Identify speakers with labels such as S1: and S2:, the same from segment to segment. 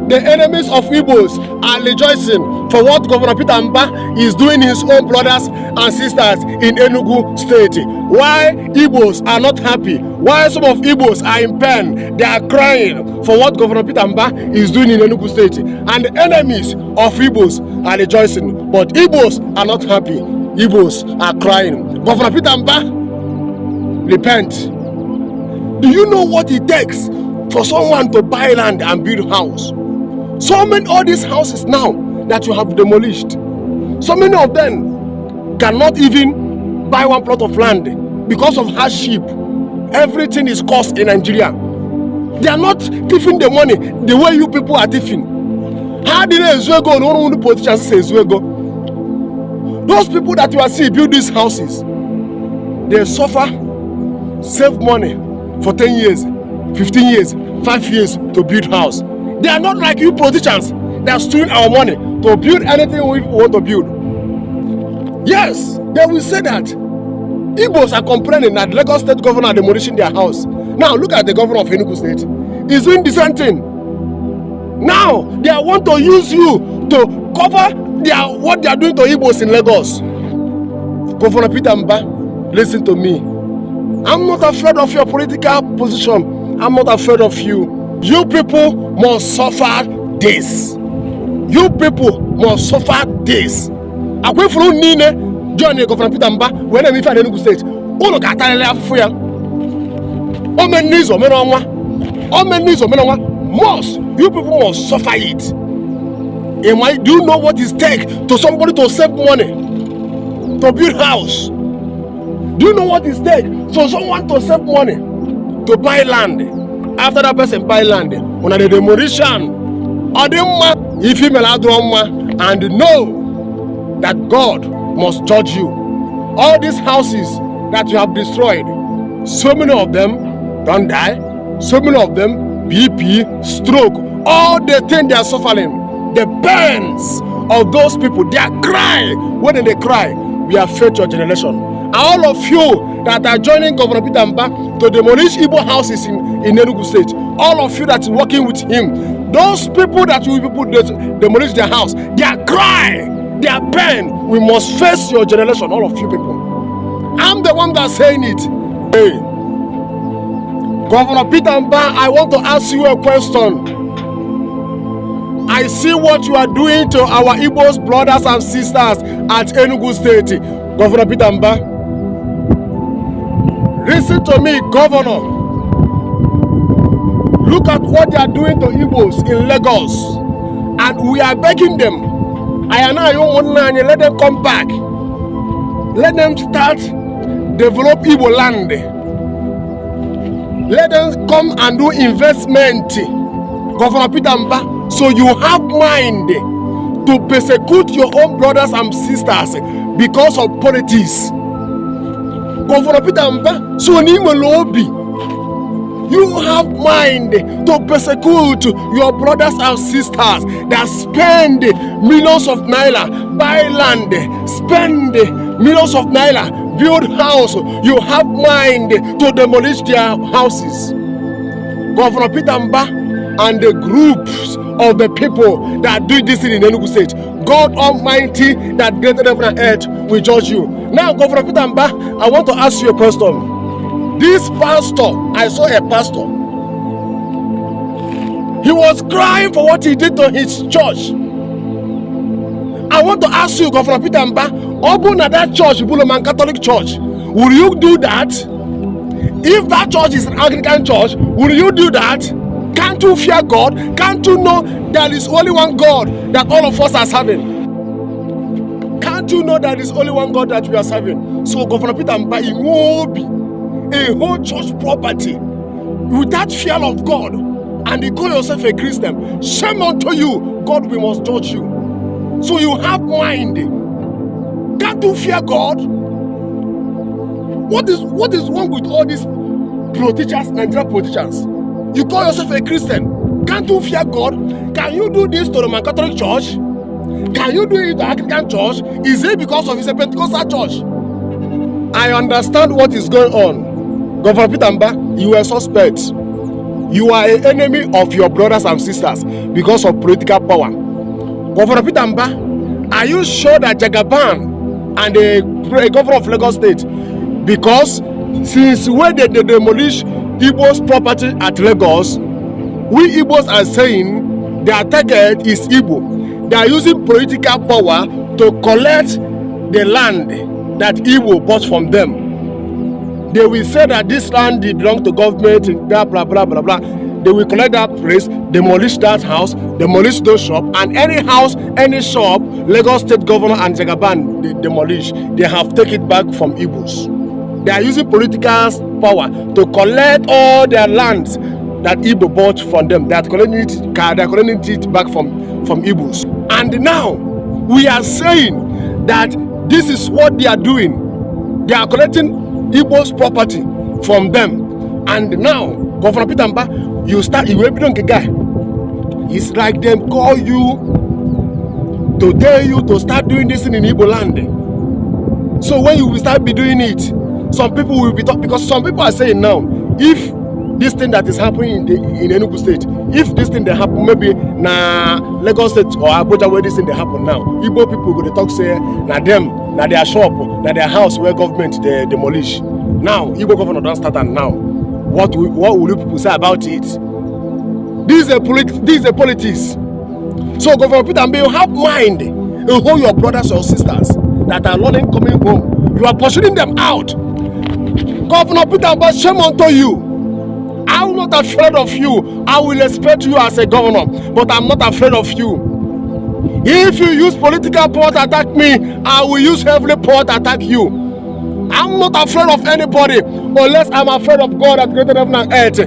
S1: The enemies of Igbos are rejoicing for what Governor Peter Mba is doing his own brothers and sisters in Enugu State. Why Igbos are not happy? Why some of Igbos are in pain? They are crying for what Governor Peter Mba is doing in Enugu State. And the enemies of Igbos are rejoicing, but Igbos are not happy. Igbos are crying. Governor Peter Mba, repent. Do you know what it takes for someone to buy land and build a house? So many all these houses now that you have demolished, so many of them cannot even buy one plot of land because of hardship. Everything is cost in Nigeria. They are not thieving the money the way you people are thieving. How did Ezuego, no one politicians say Ezuego? Those people that you are seeing build these houses, they suffer, save money for 10 years, 15 years, 5 years to build house. They are not like you politicians that are stealing our money to build anything we want to build. Yes, they will say that Igbos are complaining that Lagos State governor are demolishing their house. Now look at the governor of Enugu State. He's doing the same thing. Now they want to use you to cover what they are doing to Igbos in Lagos. Governor Peter Mba, listen to me. I'm not afraid of your political position. I'm not afraid of you. You people must suffer this. You people must suffer this. Akwe furu nine join Governor Peter Mba when I'm in Enugu State. Uno ka atalele afufu ya. Omenizo menonwa. Omenizo menonwa. Must you people must suffer it. Do you know what it takes to somebody to save money to build house? Do you know what it takes for someone to save money to buy land? After that person buy land, on the demolition, if he and know that God must judge you. All these houses that you have destroyed, so many of them don't die, so many of them BP, stroke, all the things they are suffering, the pains of those people, they are crying. When they cry, we have failed your generation. And all of you that are joining Governor Peter Mba to demolish Igbo houses in Enugu State, all of you that is working with him, those people that you people demolish their house, they are crying, they are pain. We must face your generation, all of you people. I'm the one that's saying it. Hey, Governor Peter Mba, I want to ask you a question. I see what you are doing to our Igbo's brothers and sisters at Enugu State. Governor Peter Mba, listen to me, Governor. Look at what they are doing to Igbos in Lagos. And we are begging them. Let them come back. Let them start develop Igbo land. Let them come and do investment. Governor Peter Mba, so you have mind to persecute your own brothers and sisters because of politics. Governor Peter Mba, so you have mind to persecute your brothers and sisters that spend millions of naira, buy land, spend millions of naira, build house. You have mind to demolish their houses. Governor Peter Mba and the groups of the people that do this in Enugu State, God Almighty that created heaven and earth will judge you. Now, Governor Peter Mba, I want to ask you a question. This pastor, I saw a pastor. He was crying for what he did to his church. I want to ask you, Governor Peter Mba, open at that church, Buloman Catholic Church, will you do that? If that church is an Anglican church, will you do that? Can't you fear God? Can't you know there is only one God that all of us are serving? Can't you know there is only one God that we are serving? So Governor Peter Mba, it will be a whole church property without fear of God, and you call yourself a Christian. Shame unto you. God, we must judge you. So you have mind. Can't you fear God? What is wrong with all these politicians, Nigerian politicians? You call yourself a Christian. Can't you fear God? Can you do this to the Roman Catholic Church? Can you do it to the Anglican Church? Is it because of it's a Pentecostal church? I understand what is going on. Governor Peter Mba, you were suspect. You are an enemy of your brothers and sisters because of political power. Governor Peter Mba, are you sure that Jagaban and the governor of Lagos State, because since when they demolish Igbo's property at Lagos, we Igbos are saying their target is Igbo. They are using political power to collect the land that Igbo bought from them. They will say that this land belongs to government, blah, blah, blah, blah, blah. They will collect that place, demolish that house, demolish those shops, and any house, any shop, Lagos State Governor and Jagaban they demolish, they have taken it back from Igbos. They are using political power to collect all their lands that Igbo bought from them. They are collecting it back from Igbos. And now, we are saying that this is what they are doing. They are collecting Igbo's property from them. And now, Governor Peter Mba, you start, you will be guy. It's like them call you to tell you to start doing this in Igbo land. So when you will start be doing it, some people will be talking, because some people are saying now, if this thing that is happening in Enugu State, if this thing that happen maybe na Lagos State or Abuja where this thing they happen now, Igbo people go to talk say na them, na their shop, na their house where government they demolish. Now Igbo governor don't start, and now what will you people say about it? This is a politics. So Governor Peter Mba, you have mind to hold your brothers or sisters that are learning coming home. You are pursuing them out. Governor Peter Mba, shame unto you. I'm not afraid of you. I will respect you as a governor, but I'm not afraid of you. If you use political power to attack me, I will use heavenly power to attack you. I'm not afraid of anybody unless I'm afraid of God that created heaven and earth.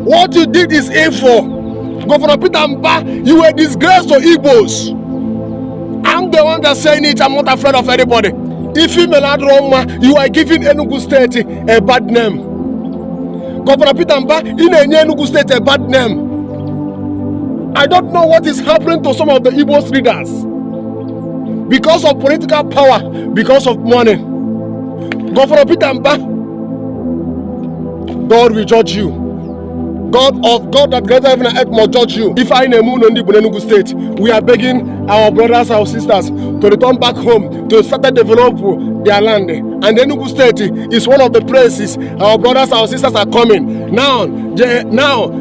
S1: What you did is evil. Governor Peter Mba, you were disgrace to Igbos. I'm the one that's saying it. I'm not afraid of anybody. If you are giving Enugu State a bad name. Governor Peter Mba, in Enugu State a bad name. I don't know what is happening to some of the Igbo leaders. Because of political power, because of money. Governor Peter Mba, God will judge you. God that greater heaven and earth must judge you. If I name Enugu State, we are begging our brothers, our sisters to return back home to start to develop their land. And Enugu State is one of the places our brothers, our sisters are coming. Now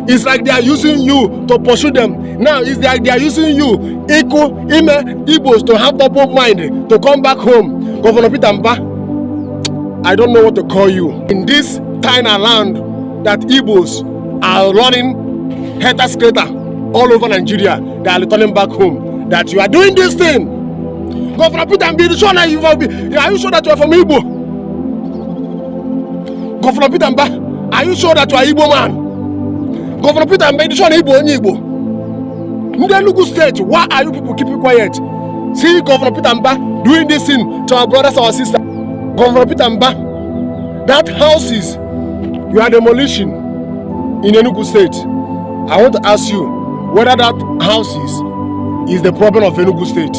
S1: it's like they are using you to pursue them. Now it's like they are using you, Igbos, to have double mind to come back home. Governor Peter Mba, I don't know what to call you. In this tiny land that Igbos are running haters crater all over Nigeria, they are returning back home. That you are doing this thing. Governor Peter Mba, are you sure that you are from Igbo? Governor Peter Mba, are you sure that you are Igbo man? Governor Peter Mba, you are Igbo. In the Enugu State, why are you people keeping quiet? See Governor Peter Mba doing this thing to our brothers, our sisters. Governor Peter Mba, that houses you are demolishing in Enugu State, I want to ask you whether that houses is the problem of Enugu State.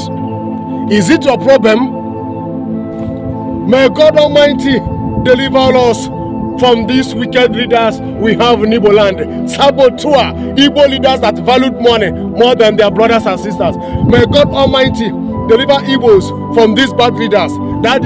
S1: Is it your problem? May God Almighty deliver us from these wicked leaders we have in Igbo land. Saboteur, Igbo leaders that valued money more than their brothers and sisters. May God Almighty deliver Igbos from these bad leaders. That